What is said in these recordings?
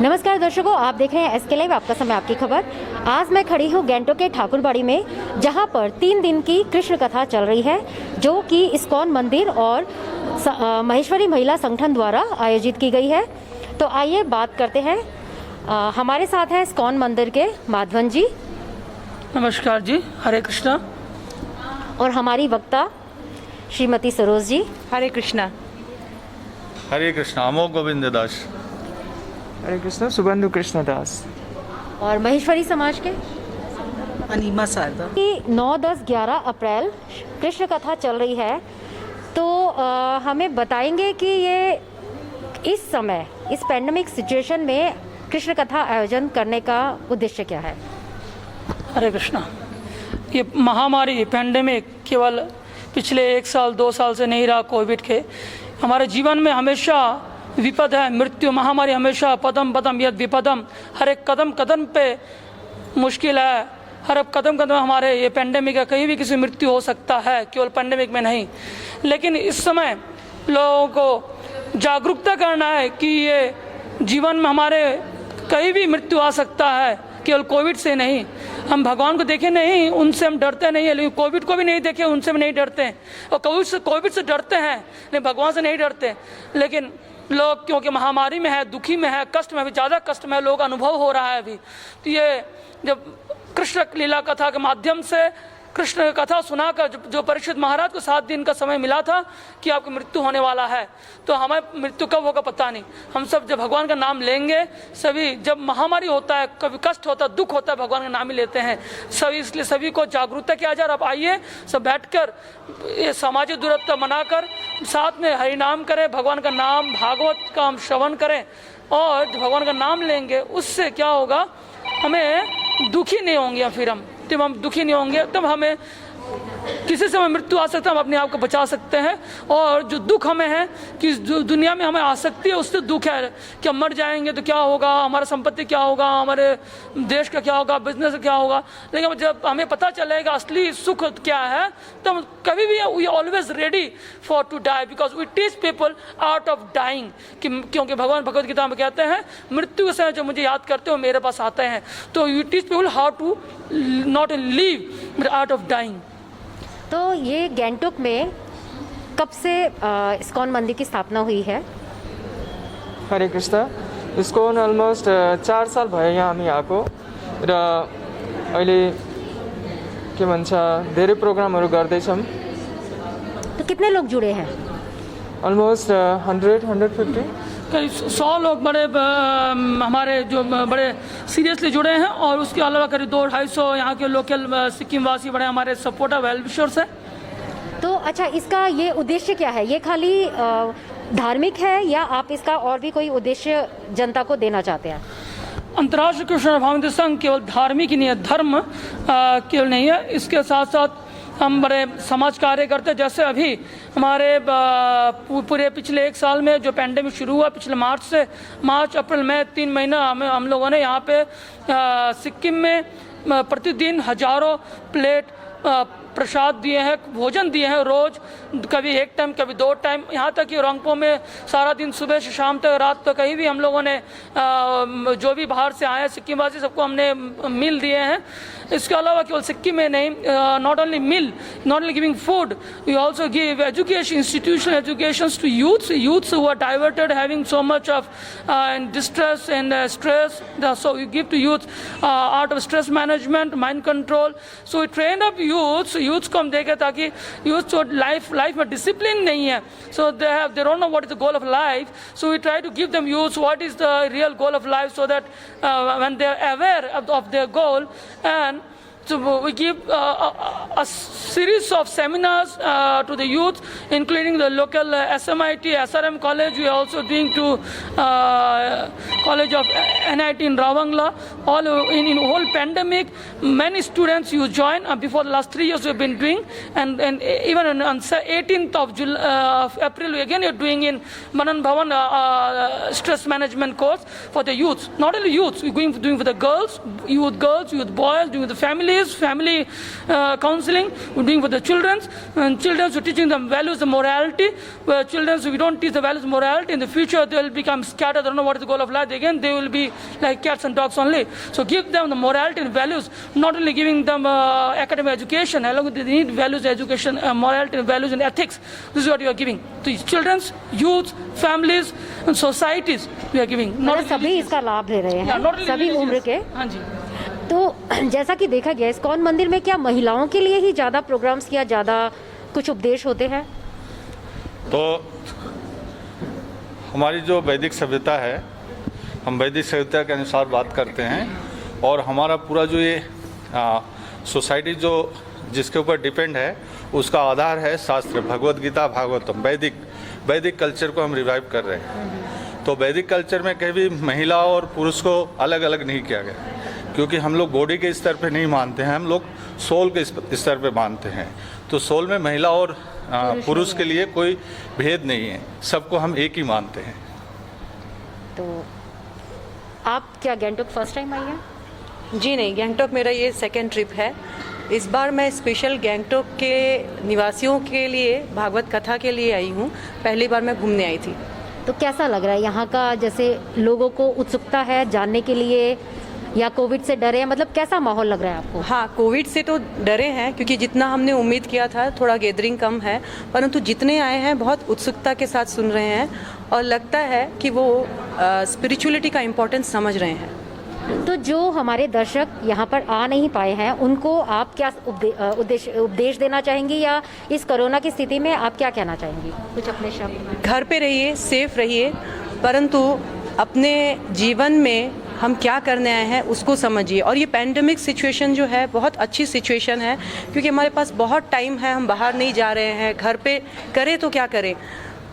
नमस्कार दर्शकों, आप देख रहे हैं एसके लाइव, आपका समय आपकी खबर। आज मैं खड़ी हूँ गैंगटोक के ठाकुरबाड़ी में, जहाँ पर 3 दिन की कृष्ण कथा चल रही है, जो कि इस्कॉन मंदिर और महेश्वरी महिला संगठन द्वारा आयोजित की गई है। तो आइए बात करते हैं। हमारे साथ हैं इस्कॉन मंदिर के माधवन जी। नमस्कार जी, हरे कृष्णा। और हमारी वक्ता श्रीमती सरोज जी। हरे कृष्णा। हरे कृष्णा, अमोघ गोविंद दास। हरे कृष्णा, सुबंधु कृष्ण दास। और महेश्वरी समाज के अनीमा शारदा। 9, 10, 11 अप्रैल कृष्ण कथा चल रही है। तो हमें बताएंगे कि ये इस समय इस पैंडेमिक सिचुएशन में कृष्ण कथा आयोजन करने का उद्देश्य क्या है? हरे कृष्णा। ये महामारी पैंडेमिक केवल पिछले 1 साल 2 साल से नहीं रहा। कोविड के हमारे जीवन में हमेशा विपद है, मृत्यु महामारी हमेशा पदम पदम यद विपदम। हर एक कदम कदम पे मुश्किल है, हर एक कदम कदम हमारे ये पैंडेमिक है। कहीं भी किसी मृत्यु हो सकता है, केवल पैंडेमिक में नहीं। लेकिन इस समय लोगों को जागरूकता करना है कि ये जीवन में हमारे कहीं भी मृत्यु आ सकता है, केवल कोविड से नहीं। हम भगवान को देखे नहीं, उनसे हम डरते नहीं है, लेकिन कोविड को भी नहीं देखे, उनसे भी नहीं डरते हैं। और कोविड से डरते हैं, लेकिन भगवान से नहीं डरते। लेकिन लोग क्योंकि महामारी में है, दुखी में है, कष्ट में, अभी ज़्यादा कष्ट में लोग अनुभव हो रहा है अभी। तो ये जब कृष्ण लीला कथा के माध्यम से कृष्ण कथा सुनाकर जो परीक्षित महाराज को 7 दिन का समय मिला था कि आपकी मृत्यु होने वाला है, तो हमें मृत्यु कब होगा पता नहीं। हम सब जब भगवान का नाम लेंगे, सभी जब महामारी होता है, कभी कष्ट होता है, दुख होता है, भगवान का नाम ही लेते हैं सभी। इसलिए सभी को जागरूकता किया जाए। अब आइए सब बैठकर ये सामाजिक दूरत्व मनाकर साथ में हरि नाम करें, भगवान का नाम भागवत का हम श्रवण करें। और जब भगवान का नाम लेंगे उससे क्या होगा, हमें दुखी नहीं होंगे। फिर जब हम दुखी नहीं होंगे तब हमें किसी से हमें मृत्यु आ सकता है, हम अपने आप को बचा सकते हैं। और जो दुख हमें है कि दुनिया में हमें आसक्ति है, उससे दुख है कि हम मर जाएंगे तो क्या होगा, हमारा संपत्ति क्या होगा, हमारे देश का क्या होगा, बिजनेस क्या होगा। लेकिन जब हमें पता चलेगा असली सुख क्या है, तो हम कभी भी we always ready for to die, because we teach people art of dying. क्योंकि भगवान भगवत गीता में कहते हैं, मृत्यु के समय जो मुझे याद करते हो मेरे पास आते हैं। तो you teach people how to not live but art of dying. तो ये गैंगटोक में कब से इस्कॉन मंदिर की स्थापना हुई है? हरे कृष्ण। इस्कॉन अलमोस्ट 4 साल भयो यहाँ हामी आएको र अहिले के भन्छ धेरै प्रोग्रामहरू गर्दैछौँ। तो कितने लोग जुड़े हैं? अलमोस्ट 100-150। कई 100 लोग बड़े हमारे जो बड़े सीरियसली जुड़े हैं। और उसके अलावा करीब 200-250 यहाँ के लोकल सिक्किम वासी बड़े हमारे सपोर्टर वेल विशर्स हैं। तो अच्छा, इसका ये उद्देश्य क्या है? ये खाली धार्मिक है या आप इसका और भी कोई उद्देश्य जनता को देना चाहते हैं? अंतर्राष्ट्रीय कृष्ण भावनामृत संघ केवल धार्मिक ही नहीं है, धर्म केवल नहीं है, इसके साथ साथ हम बड़े समाज कार्य करते हैं। जैसे अभी हमारे पूरे पिछले 1 साल में जो पैंडेमिक शुरू हुआ, पिछले मार्च अप्रैल मई 3 महीना हम लोगों ने यहाँ पे सिक्किम में प्रतिदिन हजारों प्लेट प्रसाद दिए हैं, भोजन दिए हैं रोज, कभी 1 टाइम कभी 2 टाइम। यहाँ तक कि रोंगपो में सारा दिन सुबह से शाम तक रात तक कहीं भी हम लोगों ने जो भी बाहर से आए सिक्किम वासी सबको हमने मील दिए हैं। इसके अलावा केवल सिक्किम में नहीं, not only meal, not only giving food, we also give education, institutional educations to youths who are diverted, having so much of distress and stress. So we give to youth art of stress management, mind control. So we train up youths को हम देखें ताकि youths को life में discipline नहीं है, so they don't know what is the goal of life. So we try to give them youths what is the real goal of life, so that when they are aware of their goal. And so we give a series of seminars to the youth, including the local SMIT, SRM college. We are also doing to college of NIT in Ravangla. All in whole pandemic, many students you join. Before the last 3 years we have been doing, and even on 18th of April we again are doing in Manan Bhavan stress management course for the youths. Not only youths, we're doing for the girls, youth boys, doing with the families. activities, family counseling we're doing for the children, and children we're teaching them values and morality. Where children, if we don't teach the values and morality, in the future they will become scattered. I don't know what is the goal of life. Again, they will be like cats and dogs only. So give them the morality and values, not only giving them academic education, along with they need values, education, morality, and values and ethics. This is what you are giving to children, youth, families, and societies. We are giving. मतलब सभी इसका लाभ ले रहे Yeah, not हैं, only सभी religious. उम्र के। हाँ जी। तो जैसा कि देखा गया इस्कॉन मंदिर में क्या महिलाओं के लिए ही ज़्यादा प्रोग्राम्स या ज़्यादा कुछ उपदेश होते हैं? तो हमारी जो वैदिक सभ्यता है, हम वैदिक सभ्यता के अनुसार बात करते हैं, और हमारा पूरा जो ये सोसाइटी जो जिसके ऊपर डिपेंड है उसका आधार है शास्त्र, भगवत गीता, भागवतम, वैदिक कल्चर को हम रिवाइव कर रहे हैं। तो वैदिक कल्चर में कभी महिला और पुरुष को अलग अलग नहीं किया गया, क्योंकि हम लोग बॉडी के स्तर पे नहीं मानते हैं, हम लोग सोल के स्तर पे मानते हैं। तो सोल में महिला और पुरुष के लिए कोई भेद नहीं है, सबको हम एक ही मानते हैं। तो आप क्या गैंगटॉक फर्स्ट टाइम आई हैं? जी नहीं, गैंगटॉक मेरा ये सेकंड ट्रिप है। इस बार मैं स्पेशल गैंगटॉक के निवासियों के लिए भागवत कथा के लिए आई हूँ। पहली बार मैं घूमने आई थी। तो कैसा लग रहा है यहाँ का, जैसे लोगों को उत्सुकता है जानने के लिए या कोविड से डरे हैं, मतलब कैसा माहौल लग रहा है आपको? हाँ, कोविड से तो डरे हैं, क्योंकि जितना हमने उम्मीद किया था थोड़ा गैदरिंग कम है, परंतु जितने आए हैं बहुत उत्सुकता के साथ सुन रहे हैं और लगता है कि वो स्पिरिचुअलिटी का इम्पोर्टेंस समझ रहे हैं। तो जो हमारे दर्शक यहाँ पर आ नहीं पाए हैं उनको आप क्या उपदेश देना चाहेंगी, या इस कोरोना की स्थिति में आप क्या कहना चाहेंगी? कुछ अपने शब्द। घर पे रहिए, सेफ रहिए, परंतु अपने जीवन में हम क्या करने आए हैं उसको समझिए। और ये पैंडेमिक सिचुएशन जो है बहुत अच्छी सिचुएशन है, क्योंकि हमारे पास बहुत टाइम है, हम बाहर नहीं जा रहे हैं, घर पे करें तो क्या करें,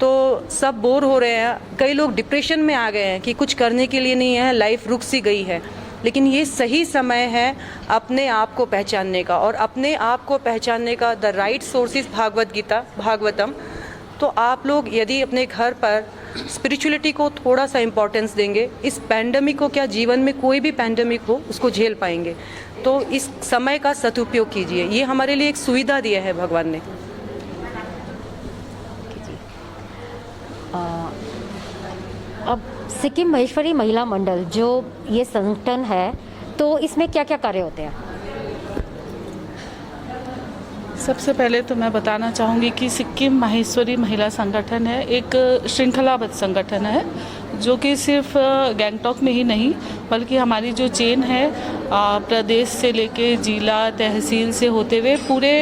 तो सब बोर हो रहे हैं। कई लोग डिप्रेशन में आ गए हैं कि कुछ करने के लिए नहीं है, लाइफ रुक सी गई है। लेकिन ये सही समय है अपने आप को पहचानने का, और अपने आप को पहचानने का the right sources Bhagavad Gita, Bhagavatam. तो आप लोग यदि अपने घर पर स्पिरिचुअलिटी को थोड़ा सा इम्पोर्टेंस देंगे, इस पैंडेमिक को, क्या जीवन में कोई भी पैंडेमिक हो, उसको झेल पाएंगे। तो इस समय का सदुपयोग कीजिए, ये हमारे लिए एक सुविधा दिया है भगवान ने। अब सिक्किम महेश्वरी महिला मंडल जो ये संगठन है, तो इसमें क्या क्या कार्य होते हैं? सबसे पहले तो मैं बताना चाहूँगी कि सिक्किम माहेश्वरी महिला संगठन है, एक श्रृंखलाबद्ध संगठन है जो कि सिर्फ गैंगटॉक में ही नहीं बल्कि हमारी जो चेन है प्रदेश से लेके जिला तहसील से होते हुए पूरे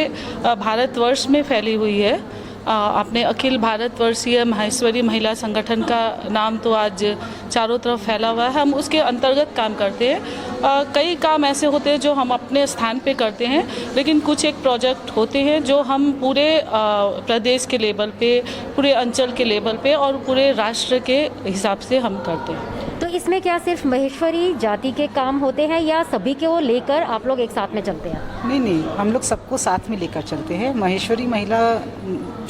भारतवर्ष में फैली हुई है। अपने अखिल भारतवर्षीय माहेश्वरी महिला संगठन का नाम तो आज चारों तरफ फैला हुआ है। हम उसके अंतर्गत काम करते हैं। कई काम ऐसे होते हैं जो हम अपने स्थान पे करते हैं, लेकिन कुछ एक प्रोजेक्ट होते हैं जो हम पूरे प्रदेश के लेवल पे, पूरे अंचल के लेवल पे और पूरे राष्ट्र के हिसाब से हम करते हैं। तो इसमें क्या सिर्फ महेश्वरी जाति के काम होते हैं या सभी को लेकर आप लोग एक साथ में चलते हैं? नहीं, हम लोग सबको साथ में लेकर चलते हैं। महेश्वरी महिला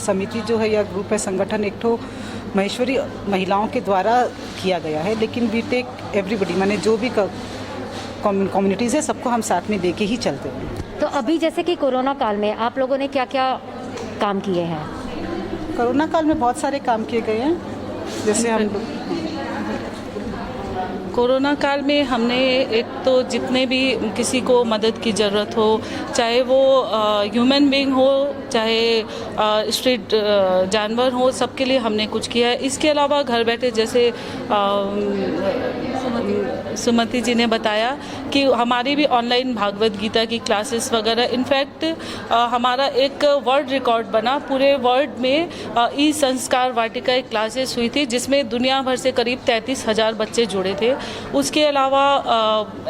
समिति जो है या ग्रुप है, संगठन एक ठो महेश्वरी महिलाओं के द्वारा किया गया है, लेकिन वी टेक एवरीबडी, माने जो भी कम्युनिटीज़ है सबको हम साथ में लेके ही चलते हैं। तो अभी जैसे कि कोरोना काल में आप लोगों ने क्या क्या काम किए हैं? कोरोना काल में बहुत सारे काम किए गए हैं, जैसे हम लोग कोरोना काल में हमने एक तो जितने भी किसी को मदद की ज़रूरत हो, चाहे वो ह्यूमन बीइंग हो, चाहे स्ट्रीट जानवर हो, सबके लिए हमने कुछ किया है। इसके अलावा घर बैठे जैसे सुमति जी ने बताया कि हमारी भी ऑनलाइन भागवत गीता की क्लासेस वगैरह, इनफैक्ट हमारा एक वर्ल्ड रिकॉर्ड बना, पूरे वर्ल्ड में ई संस्कार वाटिका क्लासेस हुई थी जिसमें दुनिया भर से करीब 33,000 बच्चे जुड़े थे। उसके अलावा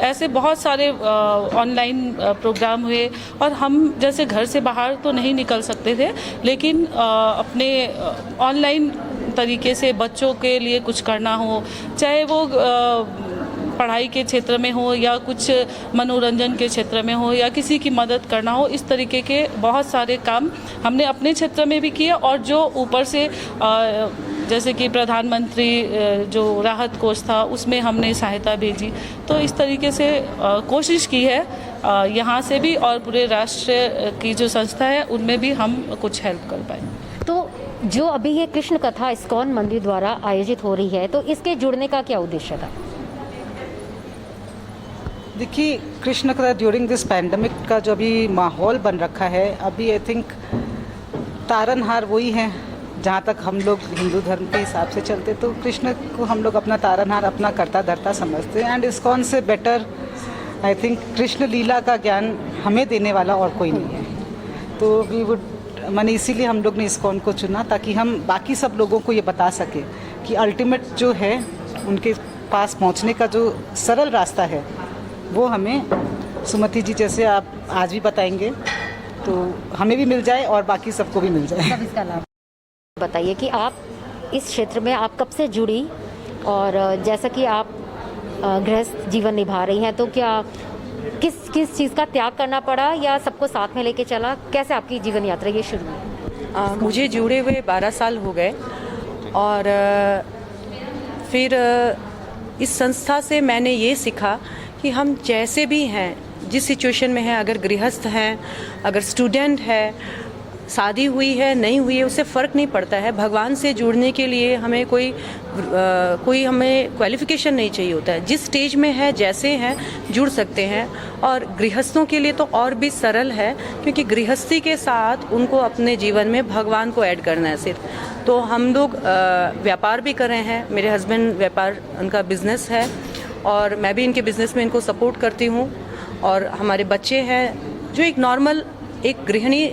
ऐसे बहुत सारे ऑनलाइन प्रोग्राम हुए और हम जैसे घर से बाहर तो नहीं निकल सकते थे, लेकिन अपने ऑनलाइन तरीके से बच्चों के लिए कुछ करना हो, चाहे वो पढ़ाई के क्षेत्र में हो या कुछ मनोरंजन के क्षेत्र में हो या किसी की मदद करना हो, इस तरीके के बहुत सारे काम हमने अपने क्षेत्र में भी किए और जो ऊपर से जैसे कि प्रधानमंत्री जो राहत कोष था उसमें हमने सहायता भेजी। तो इस तरीके से कोशिश की है यहाँ से भी और पूरे राष्ट्र की जो संस्था है उनमें भी हम कुछ हेल्प कर पाए। तो जो अभी ये कृष्ण कथा इस्कॉन मंदिर द्वारा आयोजित हो रही है, तो इसके जुड़ने का क्या उद्देश्य था? देखिए, कृष्ण कथा ड्यूरिंग दिस पैंडमिक का जो अभी माहौल बन रखा है, अभी आई थिंक तारनहार वही है। जहाँ तक हम लोग हिंदू धर्म के हिसाब से चलते तो कृष्ण को हम लोग अपना तारनहार, अपना कर्ता धर्ता समझते हैं। एंड इस्कॉन से बेटर आई थिंक कृष्ण लीला का ज्ञान हमें देने वाला और कोई नहीं है। तो वी वुड मैंने इसीलिए हम लोग ने इस्कॉन को चुना, ताकि हम बाकी सब लोगों को ये बता सके कि अल्टीमेट जो है उनके पास पहुंचने का जो सरल रास्ता है वो हमें सुमति जी जैसे आप आज भी बताएंगे तो हमें भी मिल जाए और बाकी सबको भी मिल जाए। तब इसका लाभ बताइए कि आप इस क्षेत्र में आप कब से जुड़ी, और जैसा कि आप गृहस्थ जीवन निभा रही हैं, तो क्या किस चीज़ का त्याग करना पड़ा या सबको साथ में लेके चला? कैसे आपकी जीवन यात्रा ये शुरू हुई? मुझे जुड़े हुए 12 साल हो गए और फिर इस संस्था से मैंने ये सीखा कि हम जैसे भी हैं, जिस सिचुएशन में हैं, अगर गृहस्थ हैं, अगर स्टूडेंट है, शादी हुई है नहीं हुई है, उससे फ़र्क नहीं पड़ता है। भगवान से जुड़ने के लिए हमें कोई हमें क्वालिफिकेशन नहीं चाहिए होता है। जिस स्टेज में है, जैसे हैं, जुड़ सकते हैं। और गृहस्थों के लिए तो और भी सरल है, क्योंकि गृहस्थी के साथ उनको अपने जीवन में भगवान को ऐड करना है सिर्फ। तो हम लोग व्यापार भी कर रहे हैं। मेरे हस्बैंड व्यापार, उनका बिजनेस है और मैं भी इनके बिजनेस में इनको सपोर्ट करती हूँ। और हमारे बच्चे हैं जो एक नॉर्मल एक गृहिणी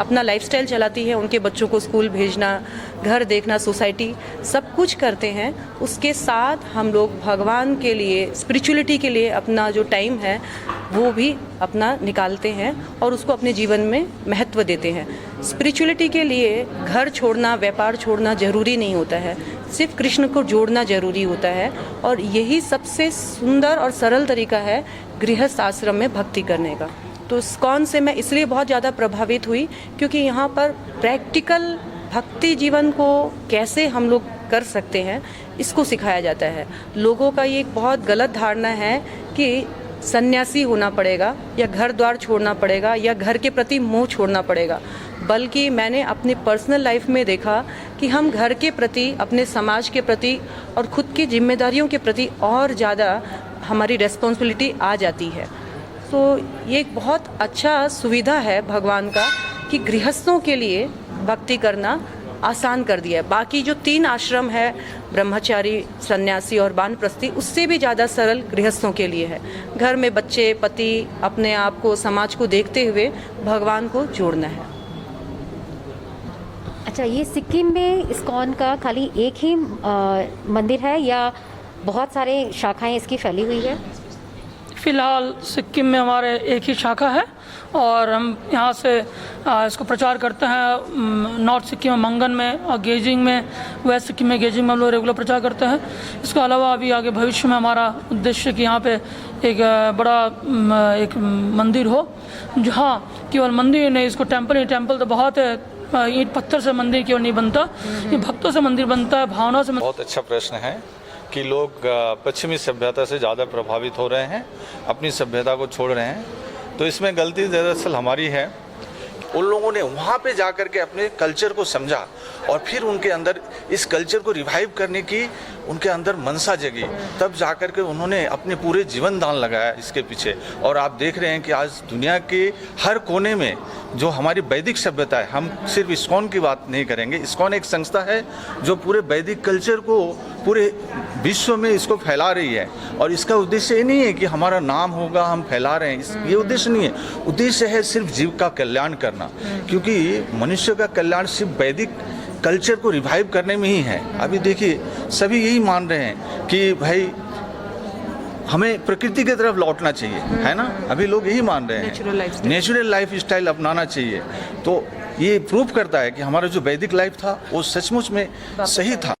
अपना लाइफस्टाइल चलाती है, उनके बच्चों को स्कूल भेजना, घर देखना, सोसाइटी सब कुछ करते हैं। उसके साथ हम लोग भगवान के लिए, स्पिरिचुअलिटी के लिए अपना जो टाइम है वो भी अपना निकालते हैं और उसको अपने जीवन में महत्व देते हैं। स्पिरिचुअलिटी के लिए घर छोड़ना, व्यापार छोड़ना ज़रूरी नहीं होता है, सिर्फ कृष्ण को जोड़ना ज़रूरी होता है। और यही सबसे सुंदर और सरल तरीका है गृहस्थ आश्रम में भक्ति करने का। तो इस्कॉन से मैं इसलिए बहुत ज़्यादा प्रभावित हुई क्योंकि यहाँ पर प्रैक्टिकल भक्ति जीवन को कैसे हम लोग कर सकते हैं इसको सिखाया जाता है। लोगों का ये एक बहुत गलत धारणा है कि सन्यासी होना पड़ेगा या घर द्वार छोड़ना पड़ेगा या घर के प्रति मोह छोड़ना पड़ेगा, बल्कि मैंने अपनी पर्सनल लाइफ में देखा कि हम घर के प्रति, अपने समाज के प्रति और खुद की जिम्मेदारियों के प्रति और ज़्यादा हमारी रिस्पॉन्सिबिलिटी आ जाती है। तो ये एक बहुत अच्छा सुविधा है भगवान का कि गृहस्थों के लिए भक्ति करना आसान कर दिया है। बाकी जो 3 आश्रम है, ब्रह्मचारी, सन्यासी और वानप्रस्थी, उससे भी ज़्यादा सरल गृहस्थों के लिए है। घर में बच्चे, पति, अपने आप को, समाज को देखते हुए भगवान को जोड़ना है। अच्छा, ये सिक्किम में इस्कॉन का खाली एक ही मंदिर है या बहुत सारे शाखाएं इसकी फैली हुई है? फ़िलहाल सिक्किम में हमारे एक ही शाखा है और हम यहाँ से इसको प्रचार करते हैं। नॉर्थ सिक्किम में मंगन में और गेजिंग में, वेस्ट सिक्किम में गेजिंग में हम लोग रेगुलर प्रचार करते हैं। इसके अलावा अभी आगे भविष्य में हमारा उद्देश्य कि यहाँ पे एक बड़ा एक मंदिर हो, जहाँ केवल मंदिर नहीं, इसको टेम्पल ही टेम्पल तो बहुत है, ईंट पत्थर से मंदिर केवल नहीं बनता, ये भक्तों से मंदिर बनता है, भावना से। बहुत अच्छा प्रश्न है कि लोग पश्चिमी सभ्यता से ज़्यादा प्रभावित हो रहे हैं, अपनी सभ्यता को छोड़ रहे हैं। तो इसमें गलती दरअसल हमारी है। उन लोगों ने वहाँ पे जा कर के अपने कल्चर को समझा और फिर उनके अंदर इस कल्चर को रिवाइव करने की उनके अंदर मनसा जगी, तब जा कर के उन्होंने अपने पूरे जीवन दान लगाया इसके पीछे। और आप देख रहे हैं कि आज दुनिया के हर कोने में जो हमारी वैदिक सभ्यता है, हम सिर्फ इस्कॉन की बात नहीं करेंगे, इस्कॉन एक संस्था है जो पूरे वैदिक कल्चर को पूरे विश्व में इसको फैला रही है। और इसका उद्देश्य ये नहीं है कि हमारा नाम होगा, हम फैला रहे हैं, ये उद्देश्य नहीं है। उद्देश्य है सिर्फ जीव का कल्याण करना, क्योंकि मनुष्य का कल्याण सिर्फ वैदिक कल्चर को रिवाइव करने में ही है। अभी देखिए, सभी यही मान रहे हैं कि भाई हमें प्रकृति की तरफ लौटना चाहिए, है ना। अभी लोग यही मान रहे हैं, नेचुरल लाइफ स्टाइल अपनाना चाहिए। तो ये प्रूव करता है कि हमारा जो वैदिक लाइफ था वो सचमुच में सही था।